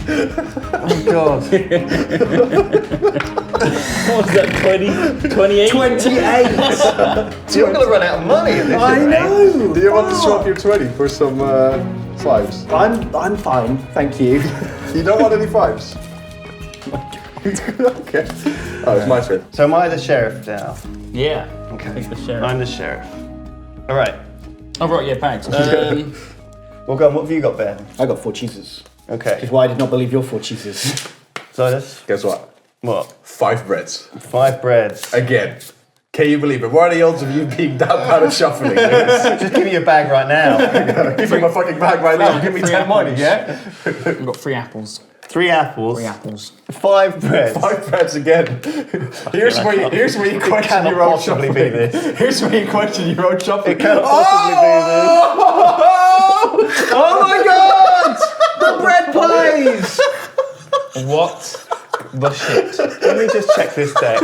Oh God. What was that, 28? 28! You're going to run out of money at this I rate. know! Do you want to swap your 20 for some 5s? I'm fine, thank you. You don't want any 5s? Okay. Oh, it's my turn. So am I the sheriff now? Yeah. Okay. He's the sheriff. I'm the sheriff. All right. I've brought you bags. Well, go on. What have you got, Ben? I got 4 cheeses. Which Okay. is why I did not believe your 4 cheeses. So this. Guess what? What? 5 breads. 5 breads. Again. Can you believe it? What are the odds of you being that bad at shuffling? Just give me your bag right now. Give me my fucking bag right now. Give me 10 money, yeah? I've got 3 apples. 3 apples. 3 apples. 5 breads. 5 breads again. Here's where you question cannot your own possibly shuffling. be this. Here's where you question your own shuffling. It cannot possibly Oh my God! The bread plays! What the shit? Let me just check this deck.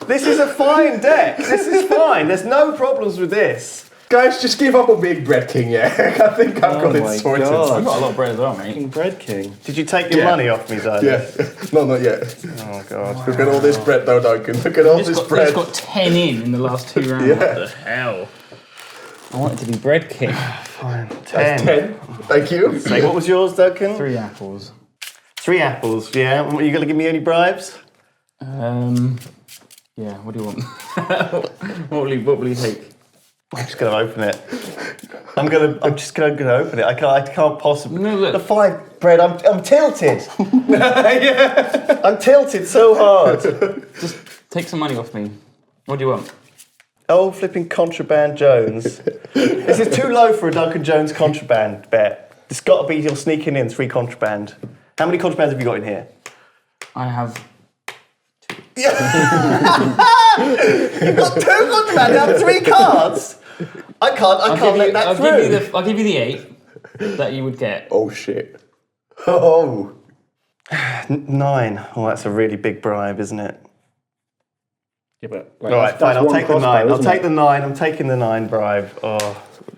This is a fine deck. This is fine. There's no problems with this. Guys, just give up on being bread king, yeah? I think I've got my it sorted. God. I've got a lot of bread as well, mate. Bread King. Did you take your money off me, Zod? Yeah. No, not yet. Oh, God. Look at all this bread though, Duncan. Look at all this bread. He's got 10 in the last 2 rounds. Yeah. What the hell? I wanted to be bread king. Fine. 10. That's 10. Thank you. Say, what was yours, Duncan? 3 apples. 3 apples, yeah. Are you going to give me any bribes? Yeah, what do you want? what will you take? I'm just going to open it. I'm just going to open it. I can't possibly. No, look. The 5 bread. I'm tilted. Yeah. I'm tilted so hard. Just take some money off me. What do you want? Oh, flipping Contraband Jones. This is too low for a Duncan Jones contraband bet. It's got to be you're sneaking in 3 contraband. How many contrabands have you got in here? I have. You've got 2 contraband out of 3 cards. I can't let that through. I'll give you the 8 that you would get. Oh shit. Oh. 9. Oh, that's a really big bribe, isn't it? Yeah, but, All right, fine. I'll take the 9. I'll take the. the 9. I'm taking the 9 bribe. Oh,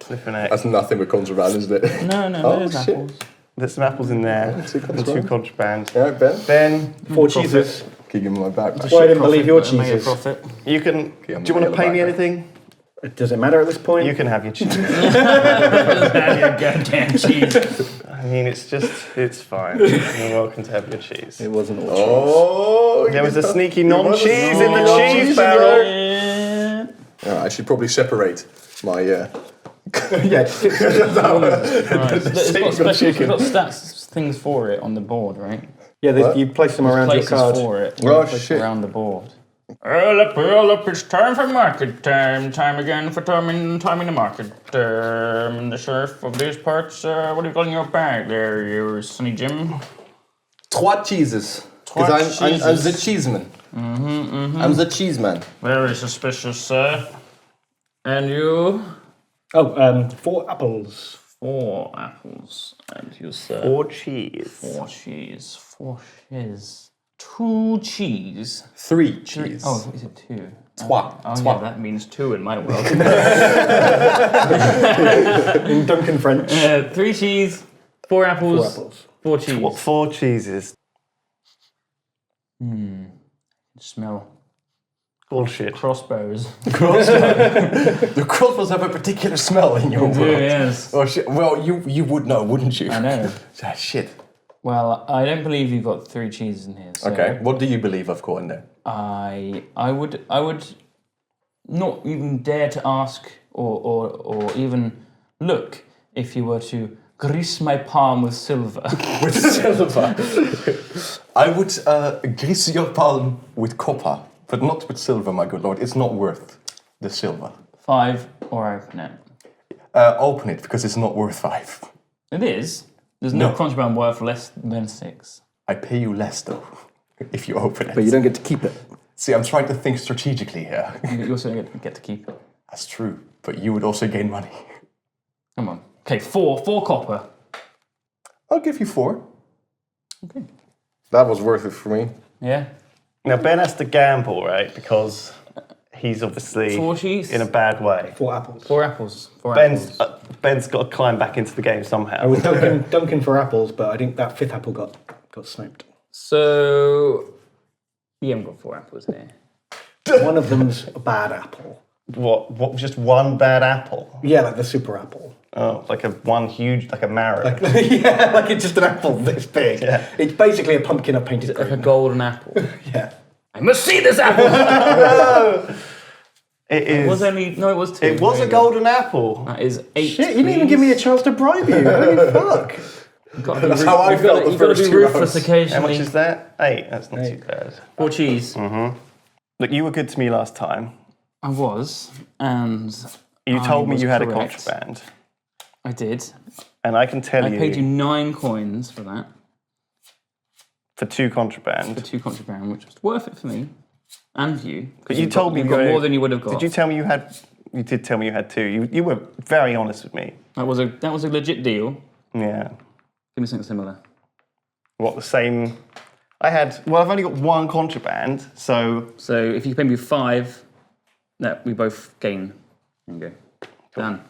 flipping it. That's nothing with contraband, isn't it? No, Oh, there's shit. apples. There's some apples in there. And 2 contraband. All right, Ben. Ben, 4 cheeses. Can you give me my bag? That's why I didn't believe your But I made a cheeses. profit. you can. I'm Do you want to gonna pay me yellow back. anything? Does it matter at this point? You can have your cheese. Goddamn cheese. I mean, it's fine. You're welcome to have your cheese. It wasn't all Oh. There was a sneaky There was a non-cheese in the sneaky cheese non-cheese barrel. I should probably separate my. Yeah. It's got stats things for it on the board, right? Yeah, you place them around your Places card. for it. Oh, Place shit. around the board. All up, it's time for market time. Time again for timing the market. The sheriff of these parts, what have you got in your bag there, you Sonny Jim? 3 cheeses. Trois Because I'm the cheeses. cheeseman. I'm the cheeseman. Very suspicious, sir. And you? Oh, 4 apples. 4 apples. And you, sir? 4 cheese. 4 cheese. 4 cheese. 2 cheese. 3 cheese. Oh, is it 2? Trois. Oh, Trois. yeah, that means 2 in my world. In Duncan French. 3 cheese, 4 apples, 4 apples. 4 cheese. What 4 cheeses? Smell. Bullshit. Crossbows. The crossbows have a particular smell in your world. Yes. Oh shit. Well, you would know, wouldn't you? I know. Ah, shit. Well, I don't believe you've got 3 cheeses in here. So Okay. What do you believe I've got in there? I would not even dare to ask or even look if you were to grease my palm with silver. With silver. I would grease your palm with copper, but not with silver, my good lord. It's not worth the silver. 5 or open it. Open it, because it's not worth 5. It is. There's no No. contraband worth less than 6. I pay you less, though, if you open it. But you don't get to keep it. See, I'm trying to think strategically here. You also get to keep it. That's true, but you would also gain money. Come on. Okay, 4 copper. I'll give you 4. Okay. That was worth it for me. Yeah. Now Ben has to gamble, right? Because he's obviously 4 cheese. in a bad way. 4 apples. 4 apples. 4 apples. Ben's got to climb back into the game somehow. I was dunking for apples, but I think that 5th apple got sniped. So you haven't got 4 apples here. One of them's a bad apple. What? Just one bad apple? Yeah, like the super apple. Oh, like a marrow. Yeah, like it's just an apple this big. Yeah. It's basically a pumpkin I've painted Like a green. golden apple. Yeah. I must see this apple. It is. It was 2. It was a golden apple. That is 8. Shit, you didn't even give me a chance to bribe you. Holy fuck. That's how I felt the You've got to first be 2 ruthless rounds. occasionally. How much is that? 8. That's not too bad. 4 cheese. Look, you were good to me last time. I was, and You told me was you had correct. a contraband. I did. And I can tell I paid you 9 coins for that, for 2 contraband. for 2 contraband, which was worth it for me and you. But you told me you got more than you would have got. Did you tell me you had? You did tell me you had 2. You were very honest with me. That was a legit deal. Yeah. Give me something similar. What, the same? I've only got 1 contraband, so So if you pay me 5, we both gain. There you go. Done.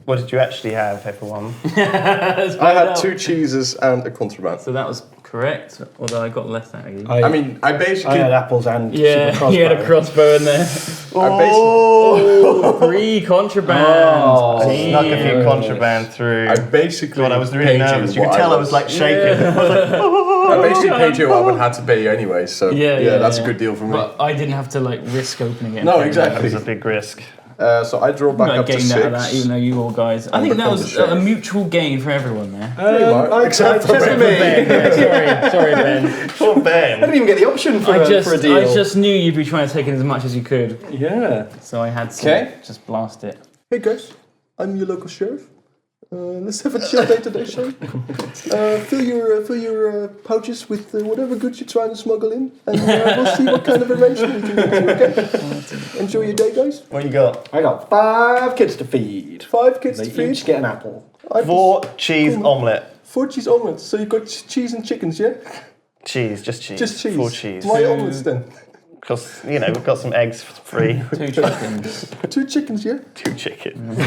what did you actually have, everyone? I had 2 cheeses and a contraband. So that was correct, although I got less out of you. I mean, I I basically... had apples and Yeah, super crossbow. you had a crossbow in there. Oh! 3 contraband. I snuck a few contraband through. I basically God, I was really paid nervous. You what could tell I was was like shaking. Yeah. I was like, I basically paid you what I would have to pay you anyway, so Yeah, that's a good deal for me. But I didn't have to risk opening it. No, that exactly. was a big risk. So I draw back I up to gained 6. out of that, even though you all guys. I think that becomes was a a sheriff. mutual gain for everyone there. Except for except me. Sorry, Ben. Poor I Ben. didn't even get the option for, I for a deal. just knew you'd be trying to take in as much as you could, Yeah. so I had to Okay. just blast it. Hey guys, I'm your local sheriff. Let's have a chill day today, shall we? Fill your pouches with whatever goods you're trying to smuggle in, and we'll see what kind of arrangement we can get to, okay? Enjoy your day, guys. What you got? I got 5 kids to feed. 5 kids They to feed. each get an apple. 4 cheese omelette. 4 cheese omelets. So you've got cheese and chickens, yeah? Cheese, just cheese. Just cheese. 4 cheese. Why omelets then? Because, we've got some eggs free. 2 chickens. 2 chickens, yeah? 2 chickens.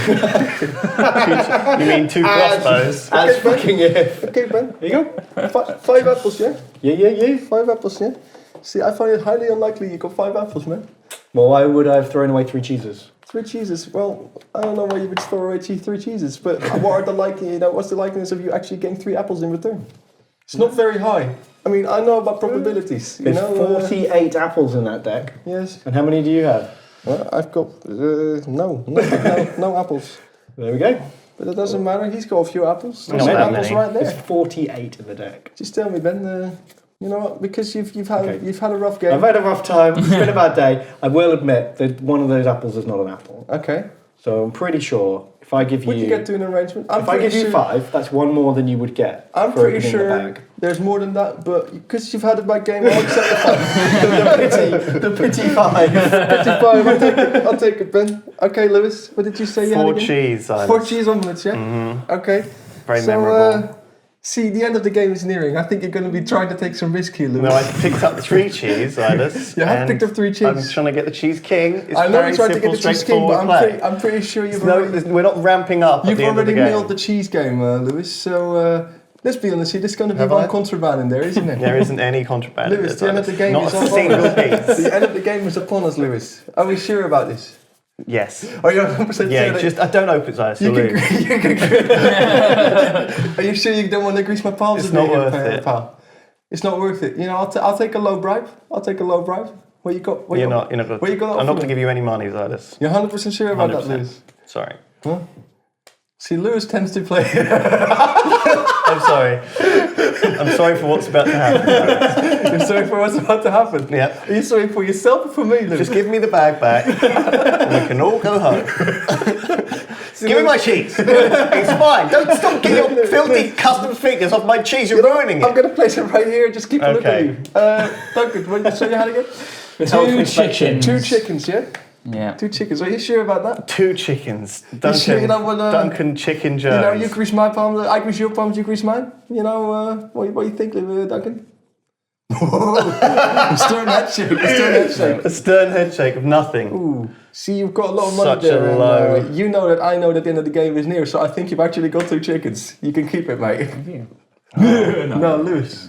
You mean 2 crossbows? As fucking if. Okay, Ben. There you go. 5 apples, yeah? Yeah. 5 apples, yeah? See, I find it highly unlikely you got 5 apples, man. Well, why would I have thrown away 3 cheeses? 3 cheeses. Well, I don't know why you would throw away 3 cheeses, but what's the likeliness of you actually getting 3 apples in return? It's not very high. I mean, I know about probabilities. There's 48 apples in that deck. Yes. And how many do you have? Well, I've got no apples. There we go. But it doesn't matter. He's got a few apples. There's Not some that apples many. right There's there. 48 in the deck. Just tell me, Ben. You know what? Because you've had Okay. a rough game. I've had a rough time. It's been a bad day. I will admit that one of those apples is not an apple. Okay. So I'm pretty sure if I give you... We can get to an arrangement. if I give you 5, that's 1 more than you would get. I'm for pretty opening the sure bag. there's more than that, but because you've had a bad game, I'll accept the 5. The pity 5. 55, I'll take it, Ben. Okay, Lewis, what did you say you had 4 again? cheese. 4 cheese omelets, yeah? Okay. Very So, memorable. see, the end of the game is nearing. I think you're going to be trying to take some risk here, Lewis. No, I picked up 3 cheese, Silas. You have and picked up 3 cheese. I'm trying to get the cheese king. It's I know very you're trying to simple, get the cheese king, straightforward but play. I'm pretty sure you've No, already, we're not ramping up at you've the end of already the game. nailed the cheese game, Lewis. So, let's be honest here, there's going to be Have one I? contraband in there, isn't there? There isn't any contraband. in Lewis, this, the end of the Silas. game Not is a upon single us. piece. The end of the game is upon us, Lewis. Are we sure about this? Yes. Are you 100% Yeah, sure that- just don't open it, Silas. You'll You lose. Are you sure you don't want to grease my palms? It's with me not here, worth it. pal? It's not worth it. You know, I'll take a low bribe. I'll take a low bribe. What you got? What You're you not. got? You're not. What you got? I'm not going to give you any money, Silas. You're 100% sure about that, 100%. Lewis? Sorry. Huh? See, Lewis tends to play. I'm sorry. I'm sorry for what's about to happen. You're sorry for what's about to happen. Yeah. Are you sorry for yourself or for me, Lewis? Just give me the bag back, and we can all go home. Give me my cheese. It's fine. Don't stop getting your filthy custom fingers off my cheese. You're ruining I'm it. going to place it right here. Just keep a look at Okay. you. Duncan, what did you say you had again? 2 chickens. 2 chickens, yeah? Yeah. 2 chickens. Are you sure about that? 2 chickens. Duncan. sure you don't wanna- Duncan Chicken Jones. You know, you grease my palms, I grease your palms, you grease mine. You know, what do you think, Duncan? Stern head shake. Stern head shake. A stern head shake of nothing. Ooh. See, you've got a lot of money Such a there. low. And, you know that I know that the end of the game is near, so I think you've actually got 2 chickens. You can keep it, mate. No, Lewis.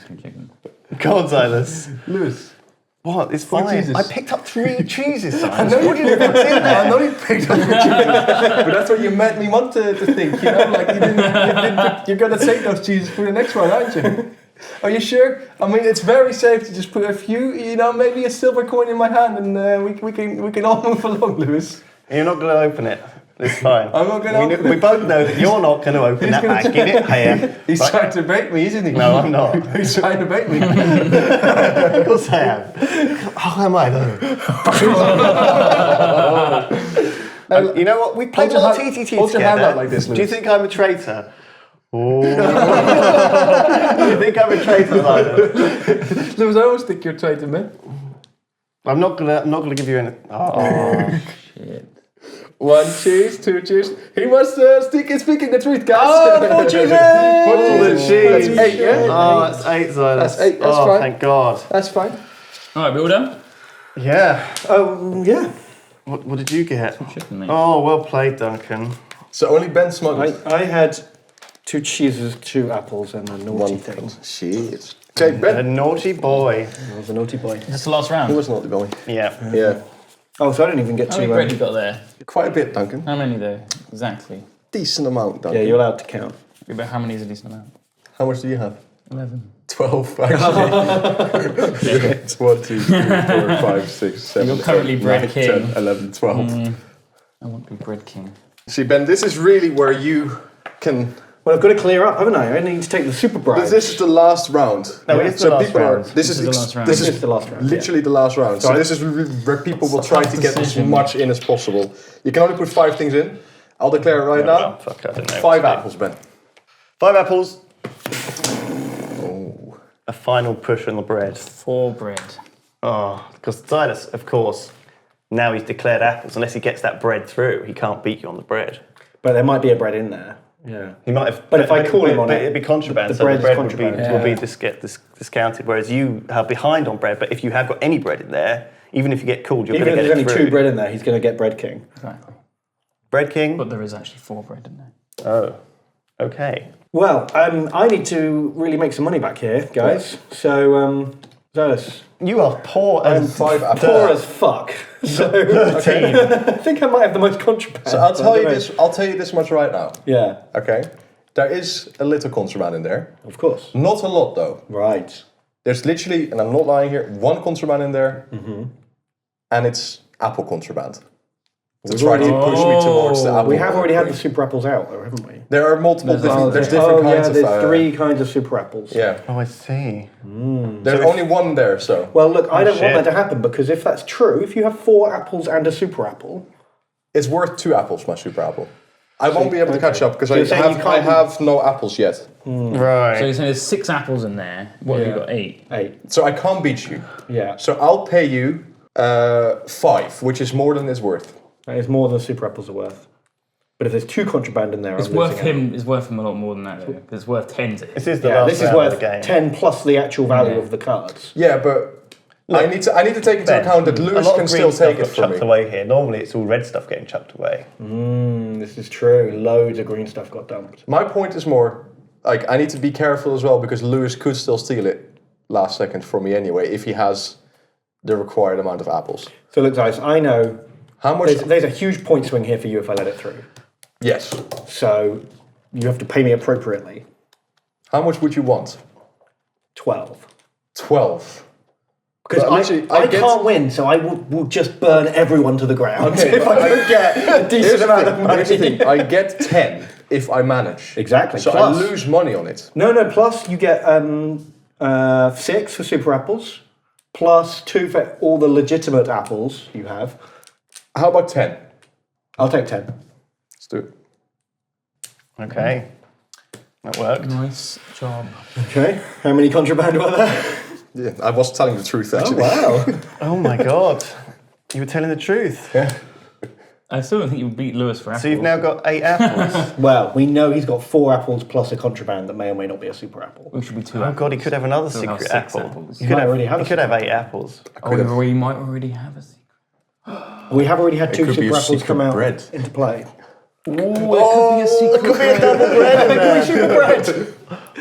Go on, Silas. Lewis. What? It's 4 fine. cheeses. I picked up 3 cheeses, Silas. I know What do you think's in I there? know you picked up your cheeses, but that's what you made me want to think, you know? Like, you're going to take those cheeses for the next one, aren't you? Are you sure? I mean, it's very safe to just put a few, maybe a silver coin in my hand, and we can all move along, Lewis. You're not going to open it. It's fine. I'm not going to open it. We both know that you're not going to open that bag. Give it here. He's Right. trying to bait me, isn't he? No, I'm not. He's trying to bait me. Of course I am. How am I though? You know what? We played a lot of TTT hold your hand together. out like this, Do you Lewis. think I'm a traitor? Oh. Do you think I'm a traitor, Silas? Lewis, I always think you're a traitor, man. I'm not gonna give you any. Oh. Shit. 1 cheese, 2 cheese. He was speaking the truth, guys. Oh, 4 cheeses! That's 8, yeah? Oh, that's 8, Silas. That's 8, that's oh, fine. thank God. That's fine. All right, we all done? Yeah. Yeah. What did you get? Chicken, mate. Oh, well played, Duncan. So only Ben smuggled. I had 2 cheeses, 2 apples, and a naughty thing. Shit. Okay, A Ben. naughty boy. I was a naughty boy. Is this the last round? Who was not the boy? Yeah. Yeah. Oh, so I didn't even get How many to. bread you got there? Quite a bit, Duncan. How many though? Exactly. Decent amount, Duncan. Yeah, you're allowed to count. Yeah, but how many is a decent amount? How much do you have? 11. 12, actually. It's 1, 2, 3, 4, 5, 6, 7, You're currently 8, bread 9, king. 10, 11, 12. I want to be bread king. See, Ben, this is really where you can... Well, I've got to clear up, haven't I? I need to take the super bribes. This is the last round. No, it is the last people are- round. This is the last round. This This is is the last round. literally the last round. So Right. this is where people will try to get as decision. much in as possible. You can only put 5 things in. I'll declare it right now. Fuck, I didn't know. 5 apples, Ben. 5 apples. Oh. A final push on the bread. 4 bread. Oh, because Silas, of course, now he's declared apples. Unless he gets that bread through, he can't beat you on the bread. But there might be a bread in there. Yeah. He might have. But if I call him on it, it'd be contraband. the so bread's the bread contraband. would be discounted. Whereas you are behind on bread. But if you have got any bread in there, even if you get called, you're Even going if to there's get it only through. 2 bread in there, he's going to get bread king. Exactly. Bread king. But there is actually 4 bread in there. Oh, okay. Well, I need to really make some money back here, guys. So, Zealous. You are poor as 5 apples. Poor as fuck. So, I think I might have the most contraband. So I'll but I tell you don't know. this. I'll tell you this much right now. Yeah, Okay. There is a little contraband in there. of course. Not a lot though. Right. There's literally, and I'm not lying here, 1 contraband in there, and it's apple contraband. To try to push me towards the apple. We have already had the super apples out, though, haven't we? There are multiple different. There's different kinds of. there's 3 kinds of super apples. Yeah. Oh, I see. There's only 1 there, so. Well, look, I don't want shit. that to happen because if that's true, if you have 4 apples and a super apple, It's worth 2 apples, my super apple. I won't be able to catch up because you're saying you I can't- have no apples yet. Right. So you're saying there's 6 apples in there. What have you got? 8? 8. So I can't beat you. Yeah. So I'll pay you 5, which is more than it's worth. That is more than super apples are worth. But if there's 2 contraband in there, It's I'm worth losing out. him. It's worth him a lot more than that. Because it's worth 10 to him. This is the Yeah, last this is round worth of the game. 10 plus the actual value of the cards. Yeah, but I need to take into Ben, account that a Lewis lot can of still green stuff take it got from chucked me. away here. Normally, it's all red stuff getting chucked away. This is true. Loads of green stuff got dumped. My point is more like I need to be careful as well because Lewis could still steal it last second from me anyway if he has the required amount of apples. So look, guys, I know How much? there's a huge point swing here for you if I let it through. Yes. So you have to pay me appropriately. How much would you want? 12. 12. Because But actually, I I get- can't win, so I will just burn everyone to the ground Okay, if but I don't get a Here's decent the amount thing, of money. here's the thing. I get 10 if I manage. Exactly. So plus, I lose money on it. No, plus you get 6 for super apples, plus 2 for all the legitimate apples you have. How about 10? I'll take 10. Let's do it. Okay. That worked. Nice job. Okay. How many contraband were there? Yeah, I was telling the truth actually. Wow. Oh my god. You were telling the truth. Yeah. I still don't think you would beat Lewis for apples. So you've now got 8 apples. Well, we know he's got 4 apples plus a contraband that may or may not be a super apple. Which should be 2 Oh apples. god, he could have another Still have secret 6 apple. apples. He could might have, already have he a could have secret 8 apples. We might already have a secret. We have already had 2 could be super a apples come secret out bread. into play. Ooh, it could be a secret. Could be a double bread in there. Super bread.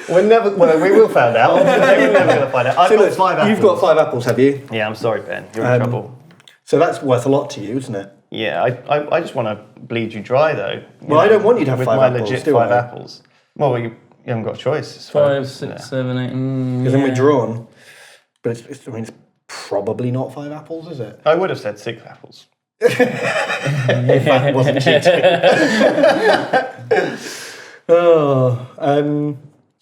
We're never. Well, we will find out. We're never going to find out. I've So got look, 5 apples. you've got 5 apples, have you? Yeah, I'm sorry, Ben. You're in trouble. So that's worth a lot to you, isn't it? Yeah, I just want to bleed you dry though. Well, I don't want you to have with 5 my apples, legit do 5 I? apples. Well, you haven't got a choice. It's fine. 5, 6, 7, 8. Because then we're drawn. But it's probably not 5 apples, is it? I would have said 6 apples. If that wasn't cheating. So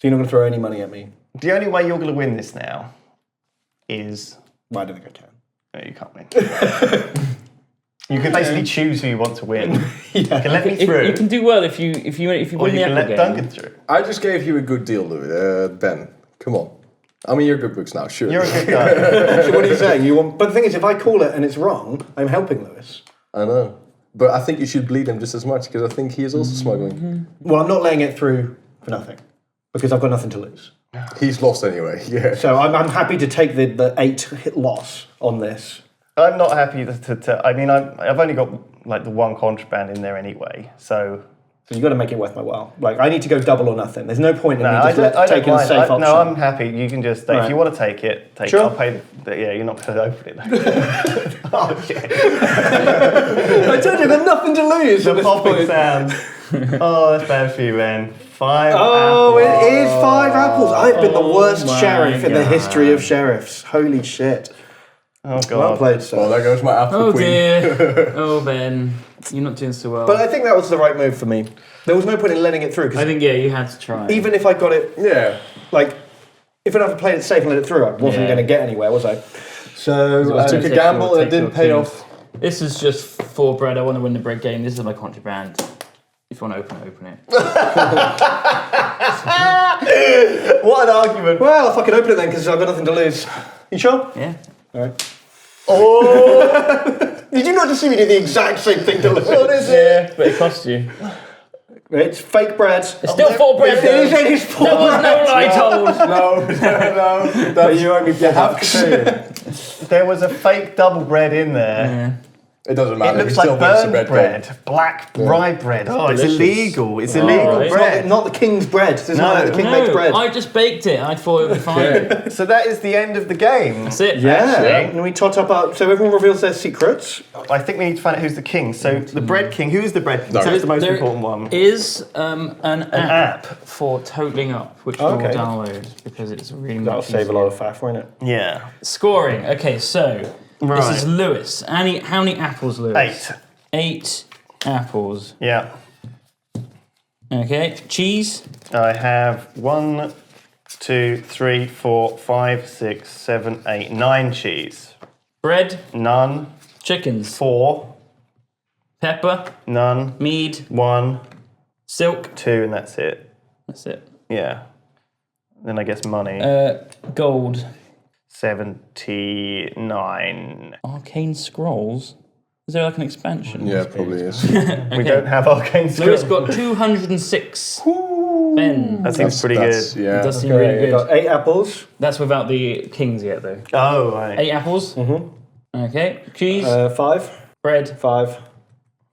you're not going to throw any money at me? The only way you're going to win this now is Well, I don't think I can. no, you can't win. You can basically choose who you want to win. You can let me through, You can do well if you or win the you can apple let game. Duncan through. I just gave you a good deal, Ben. Come on. I mean, you're good books now, sure. You're a good guy. So what are you saying? You want? But the thing is, if I call it and it's wrong, I'm helping Lewis. I know. But I think you should bleed him just as much, because I think he is also smuggling. Well, I'm not laying it through for nothing because I've got nothing to lose. He's lost anyway, yeah. So I'm happy to take the 8 hit loss on this. I'm not happy to I mean, I've only got like the 1 contraband in there anyway, so. So you've got to make it worth my while. Like, I need to go double or nothing. There's no point in No, me I just don't taking a mind. safe option. No, I'm happy. You can just, if Right. you want to take it, take Sure. it. I'll pay yeah, you're not going to open it though. Oh, shit. I told you, there's nothing to lose. The popping sound. Oh, that's bad for you, man. 5 Oh, apples. it is 5 apples. I've been the worst my sheriff in the God. history of sheriffs. Holy shit. Oh, God. Well played, sir. Well, there goes my apple Oh queen. dear. Oh, Ben. You're not doing so well. But I think that was the right move for me. There was no point in letting it through, I because think, yeah, you had to try. even if I got it, Yeah. like, if I'd have played it safe and let it through, I wasn't Yeah. going to get anywhere, was I? So, I took a gamble and it didn't pay off. This is just for bread. I want to win the bread game. This is my contraband. If you want to open it. What an argument. well, if I could open it then, because I've got nothing to lose. You sure? Yeah. All right. Oh, Did you not just see me do the exact same thing to lose? what is it? Yeah, but it cost you. It's fake bread. It's still 4 bread. It is 4 There was no lie told. No. But you owe me 4 have bucks. to pay it. There was a fake double bread in there. Yeah. It doesn't It matter. looks he still like wins the burnt bread. bread, black rye bread. Oh, it's delicious. illegal. It's illegal right. bread. Not the king's bread. This is not how the king No, makes bread. I just baked it. I thought it would be fine. So that is the end of the game. That's it. Yeah, Actually. and we tot up our, so everyone reveals their secrets. I think we need to find out who's the king. So the bread king. Who is the bread king? No. So it's the most There important one. is an app app. for totaling up, which Okay. we'll download because it's really That'll much save a easier. lot of faff, won't it? Yeah. Scoring. Okay, so Right. this is Lewis. How many apples, Lewis? 8. 8 apples. Yeah. Okay, cheese. I have 1, 2, 3, 4, 5, 6, 7, 8, 9 cheese. Bread. None. Chickens. 4. Pepper. None. Mead. 1, Silk. 2, and that's it. That's it. Yeah. Then I guess money. Gold. 79. Arcane scrolls. Is there like an expansion? Yeah, probably is. We don't have arcane Lewis skills. got 206. Ben. That seems pretty That's- good. Yeah. It does seem really Okay, good. got 8 apples. That's without the kings yet, though. Oh, right. 8 apples. Mm-hmm. Okay. Cheese. 5. Bread. 5.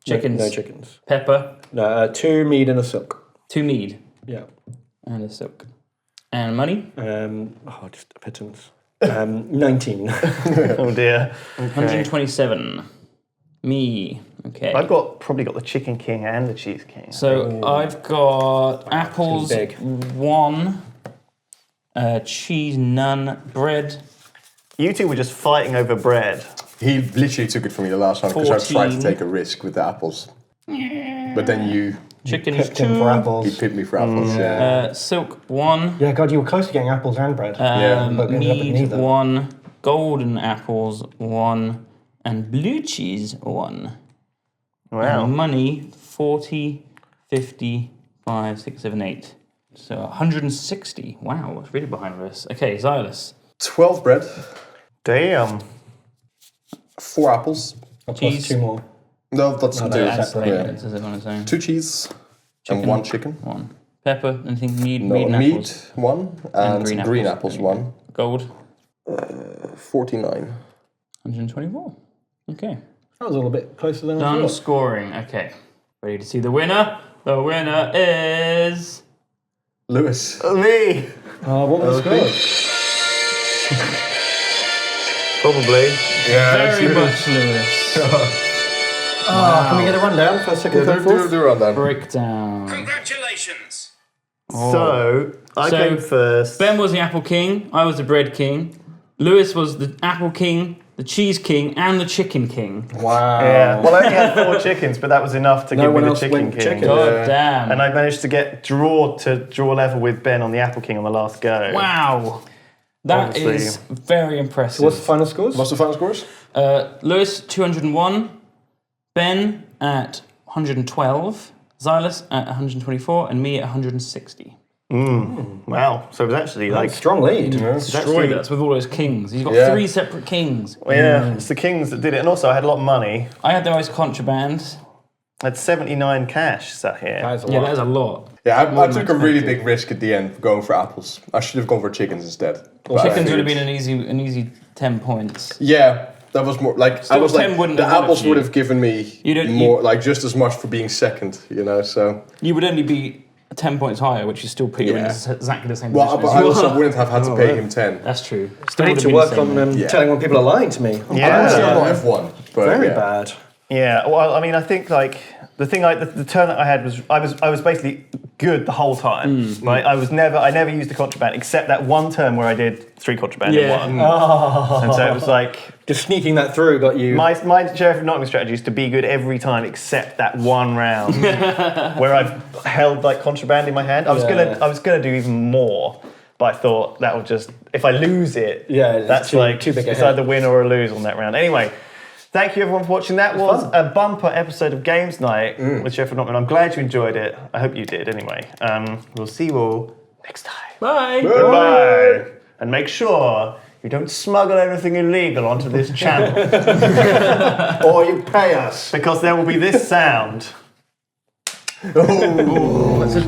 Chickens. No chickens. Pepper. No, 2 mead and a silk. 2 mead. Yeah. And a silk. And money. Just a pittance. 19. Oh dear. 127. Me. Okay. I've probably got the chicken king and the cheese king. So I've got apples, big. 1, cheese, none, bread, You two were just fighting over bread. He literally took it from me the last one because I tried to 14. take a risk with the apples. But then you chickens, Picked him for 2, apples. pipped me for apples. Yeah. silk, 1, Yeah, God, you were close to getting apples and bread. Yeah. but ended up with mead, neither. 1, golden apples, 1, and blue cheese, 1. Wow. And money, 40, 50, 5, 6, 7, 8. So 160. Wow, that's really behind this. Okay, Xylus. 12 bread, Damn. 4 apples, Plus cheese. 2 more. No, that's No, two. no, Add separate, Yeah. flavors, is it what I'm saying? 2 cheese Chicken. and 1 chicken. 1. Pepper, anything, meat, No, meat and meat, apples. 1, and green apples, There you 1. go. Gold, 49. 124. Okay. That was a little bit closer than I Done thought. scoring. Okay. Ready to see the winner? The winner is... Lewis. Me! What was the score? Probably. Yeah, Very much Lewis. Can we get a rundown for second, third, fourth? do rundown. Breakdown. Congratulations! So, I So, came first. Ben was the Apple King. I was the Bread King. Lewis was the Apple King, the Cheese King, and the Chicken King. Wow. Yeah, well, I only had 4 chickens, but that was enough to No give me one the else Chicken went King. chicken. God damn. And I managed to get draw level with Ben on the Apple King on the last go. Wow. That Obviously. is very impressive. What's the final scores? What's the final scores? Lewis, 201. Ben at 112. Xylus at 124. And me at 160. Wow. So it was actually like... Strong lead. Destroyed us with all those kings. He's got Yeah. 3 separate kings. Well, yeah, it's the Kings that did it. And also, I had a lot of money. I had the most contraband. I had 79 cash sat here. That is a Yeah, lot. that is a lot. Yeah, I than took a really expected. big risk at the end going for apples. I should have gone for chickens instead. But I Chickens would have figured- been an easy 10 points. Yeah, that was more like I Still, was 10 like wouldn't the have won it apples for would you. have given me You don't- more, like just as much for being second, you know. So You would only be 10 points higher, which is still put you in Yeah. exactly the same well, position. but as I you also are. wouldn't have had to pay him 10. That's true. I Still need would to have work been the on same. Yeah. telling when people are lying to me. Yeah. Still not F1, but Very yeah. bad. Yeah, well, I mean, I think like the thing, the turn that I had was I was basically good the whole time. Right, I never used the contraband except that one turn where I did 3 contraband in Yeah. one. And so it was like Just sneaking that through got you. my Sheriff of Nottingham strategy is to be good every time except that one round where I've held like contraband in my hand. I was gonna do even more. But I thought that would just, if I lose it, Yeah, it's that's too- like, too big a it's hit. either win or a lose on that round. Anyway, thank you everyone for watching. That was a bumper episode of Games Night with Sheriff of Nottingham. I'm glad you enjoyed it. I hope you did anyway. We'll see you all next time. Bye. Goodbye. And make sure you don't smuggle anything illegal onto this channel Or you pay us. because there will be this sound. That's No one wants to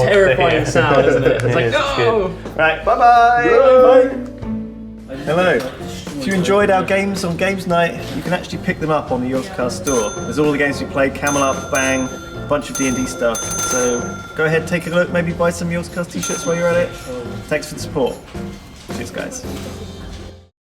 terrifying hear. sound, isn't it? It's like, Yes, it's no! Right, bye-bye. Hello. If you enjoyed our games on Games Night, you can actually pick them up on the Yogscast store. There's all the games we played, Camel Up, Bang, a bunch of D&D stuff. So go ahead, take a look, maybe buy some Yogscast t-shirts while you're at it. Thanks for the support. Cheers, guys.